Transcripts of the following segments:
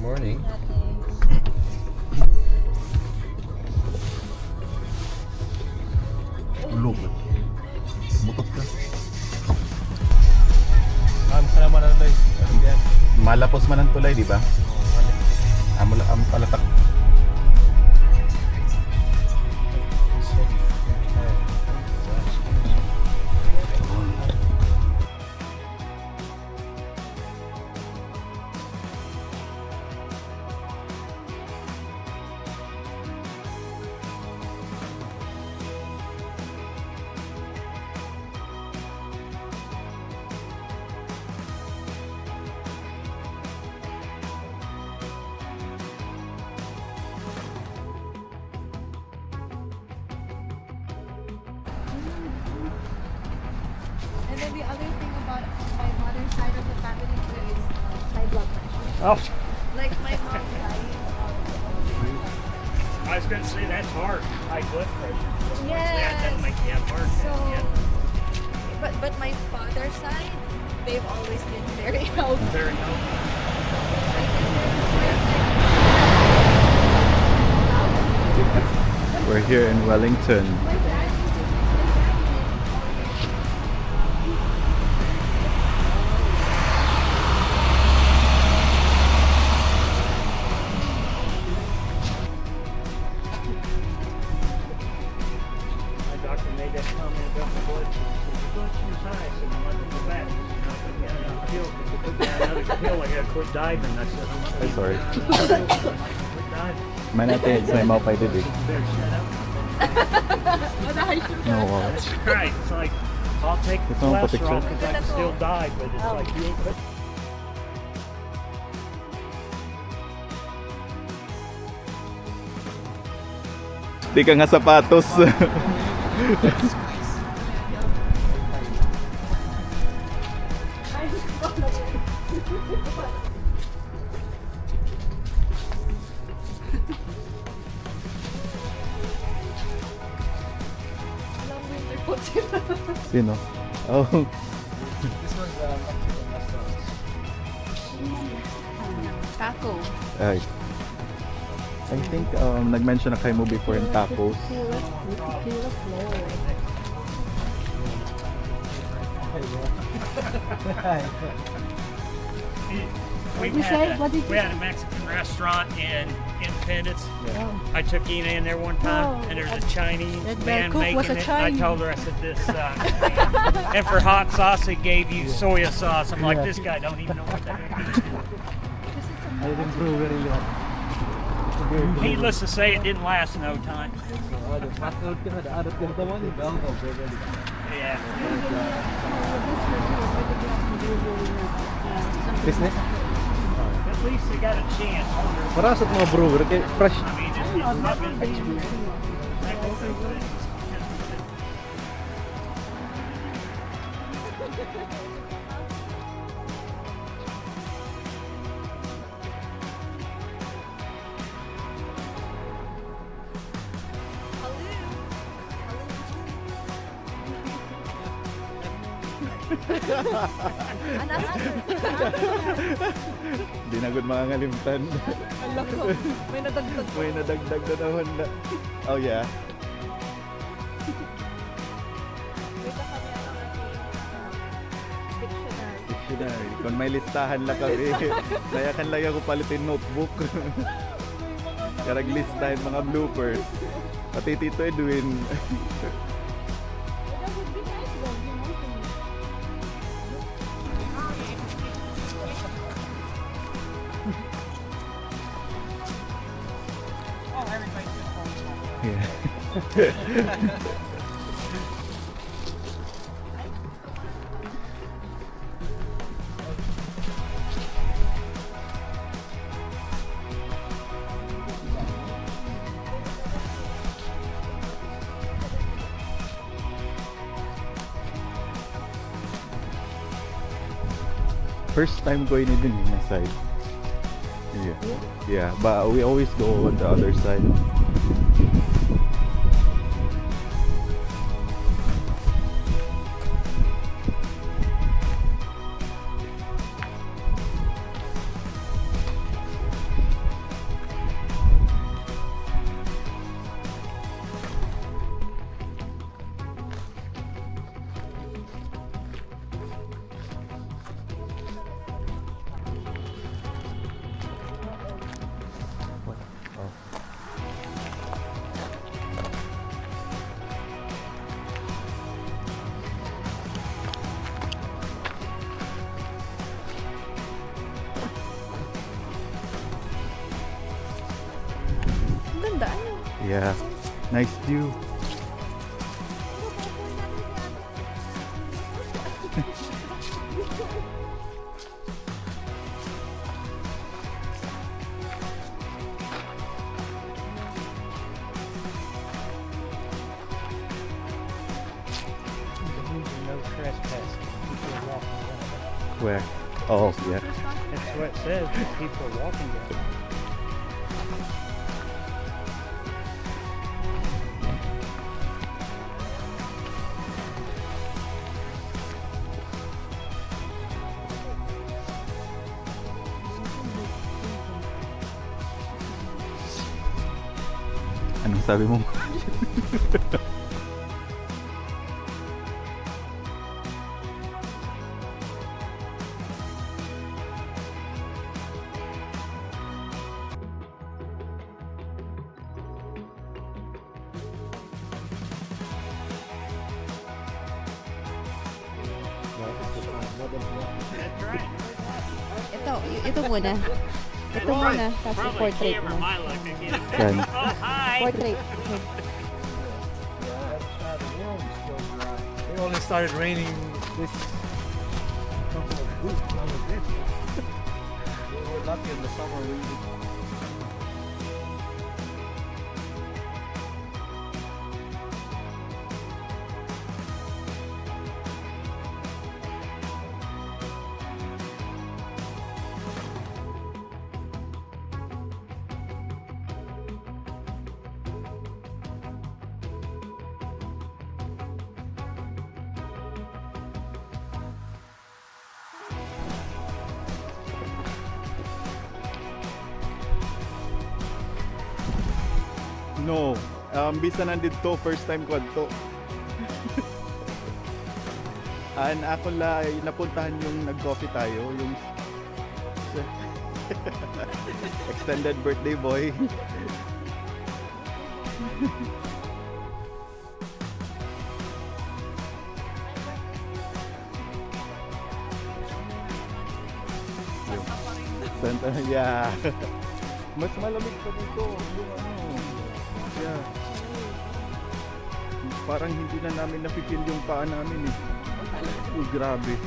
morning. Ulog. Mutot ka. Ka naman ano guys. Yan. Malapos man ang tulay, di ba? Am palatak. And then the other thing about my mother's side of the family is high blood pressure. Oh, Like my mom died. I was going to say that's hard. High blood pressure. Yes. Yeah, that'll make you have heart So, attack. but my father's side, they've always been very healthy. Yeah. Very healthy. We're here in Wellington. My doctor made that comment about the blood pressure. He said, "Your blood sugar's high." I said, "I'm not going to go back. I'm not going to get another pill. If you put down another pill, I got to quit diving." I said, "I'm not Ay, sorry. quit diving." Man natin sa mga pa dito. Better shut up. No, wow. That's right. It's like, I'll take the Ito ang cholesterol picture. because I can still dive, but it's like, you ain't put Di ka nga sapatos. Long winter coat sila. Sino? Oh. this one's Mexican restaurants. Taco. Ay. I think nag-mention na kayo mo before in tacos. We had a Mexican restaurant in Independence. I took Ina in there one time, and there's a Chinese man making it. And I told her, I said, "This and for hot sauce, they gave you soya sauce." I'm like, "This guy don't even know what that is." Needless to say, it didn't last no time. Yeah. Business? At least they got a chance. Para sa mga brewer, kay fresh. I mean, it's not gonna be. Di na good mga ngalimtan. Alam ko, may nadagdag ko. May nadagdag na naman na. Oh yeah. Wait na kami ang ating dictionary. Dictionary. Kung may listahan lang kami. Kaya kan lang ako palitin notebook. Karag listahan mga bloopers. Pati Tito Edwin. That would be nice though, you know. Yeah. First time going in the side. Yeah. Yeah, but we always go on the other side. Yeah. Nice view. No trespassing. People are walking around. Where? Oh, yeah. That's what it says. That people are walking down. Anong sabi mo? Ito muna. Ito muna. Tapos Probably portrait camera mo. my luck again. Yan. Oh, hi. Portrait. It only started raining this couple of weeks. We were lucky in the summer. No. Bisa nandito, first time ko to. Ako napuntahan yung nag-coffee tayo, yung extended birthday boy. Santa, yeah. Mas malamig pa dito yung ano. Yeah. Parang hindi na namin napipil yung paa namin eh. Oh, grabe.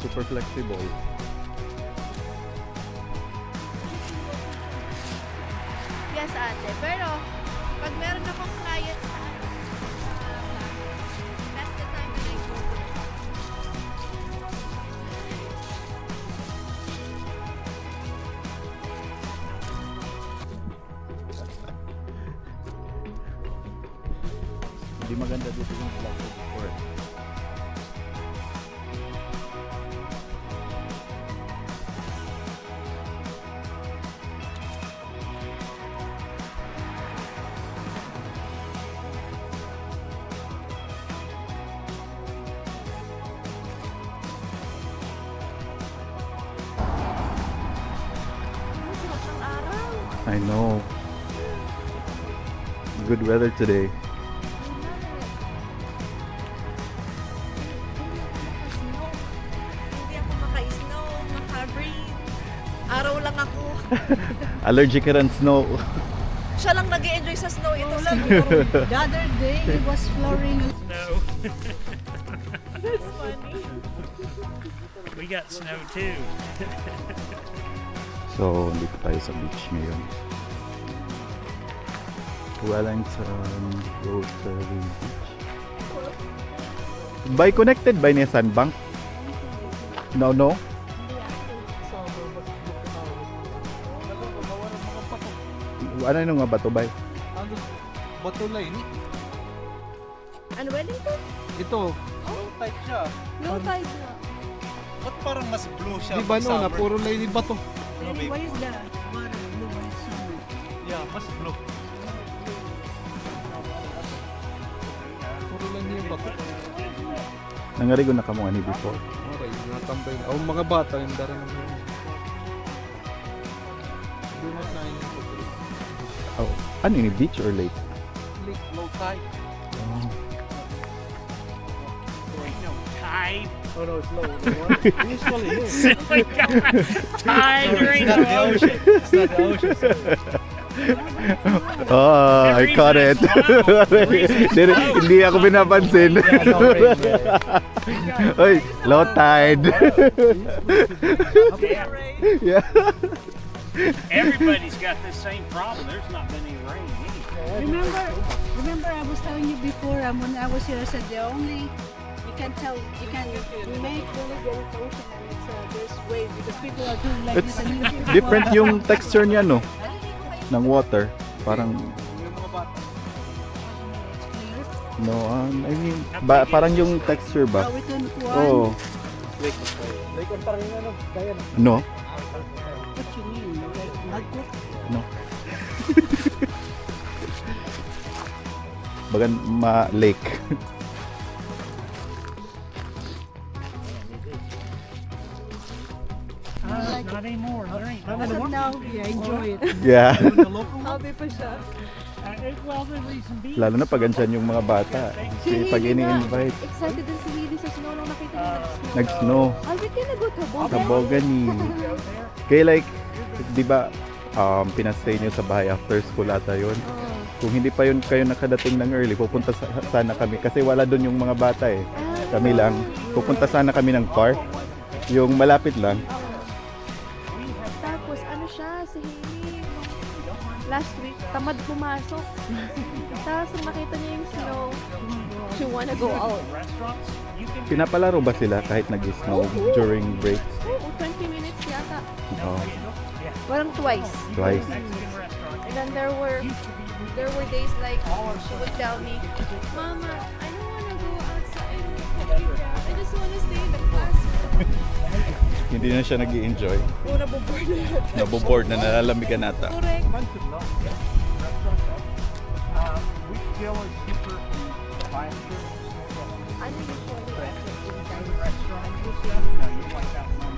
Super flexible. Yes, ate. Pero, pag meron akong client sa that's the time that I go. Hindi maganda dito yung vlog ko before. I know. Good weather today. Hindi ako maka-snow, maka-breathe. Araw lang ako. Allergic ka rin snow. Siya lang nag-enjoy sa snow. Ito lang. The other day, it was flooring. No. That's funny. We got snow too. So, dito tayo sa beach ngayon. Wellington Rotary Beach. By connected by niya Sandbank? No. Ano yung nga bato bay? Ano? Bato line. Ano, Wellington? Ito. Low tide siya. Low tide na. Ba't parang mas blue siya? Di ba no, na puro line bato? Why is the water blue and sunny? Yeah, mas blue. Puro line yung bato. Nangari ko na kamo ani before. Okay, natambay na. Oh, mga bata, yung dara ng mga. Do not na yung Oh, ano ini beach or lake? lake, low tide. Oh. Ain't no tide. Oh no, it's low. The water usually is. Silly guy. Tide, there ain't It's not the no ocean. It's not the ocean. Oh, I caught it. Hindi ako binapansin. Yeah, no rain. Yeah. Oy, low tide. Yeah. Everybody's got the same problem. There's not been any rain anywhere. Remember I was telling you before when I was here, I said you can make really good ocean and there's waves because people are doing like It's this and you different yung texture niya, no? Ng water. Parang, no, I mean, parang yung texture ba? we can Oh, Like on parang ano, kaya na. no? what you mean, like magkuk. No. Bagan ma-lake. Not anymore. There ain't. As of now, yeah, enjoy it. Yeah. Sabi pa siya. Well, the reason being. Lalo na pag andyan yung mga bata. Kasi pag ini-invite, Excited din si Lily sa snow nung nakita niya nag-snow. nag-snow. Albert, can I go to Bogan? Kabogani. Kaya like, di ba, pinastay nyo sa bahay after school ata yun? Kung hindi pa yun kayo nakadating ng early, pupunta sana kami. Kasi wala doon yung mga bata eh. Kami lang. Pupunta sana kami ng park. Yung malapit lang. Tapos ano siya, si Hailey, last week, tamad pumasok. Tapos nung nakita niya yung snow, she wanna go out. Restaurants, you can. Pinapalaro ba sila kahit nag-snow during breaks? Oo, 20 minutes yata. Oo. Parang twice. Twice. Mexican restaurant. And then there were days like she would tell me, Mama, I don't wanna go outside in the playground. I just wanna stay in the classroom. Hindi na siya nag-i-enjoy. Oo, naboboard na yun. Naboboard na, nalalamigan nata. Correct. We feel is super fine. Ano usually Restaurant, no, you like that one.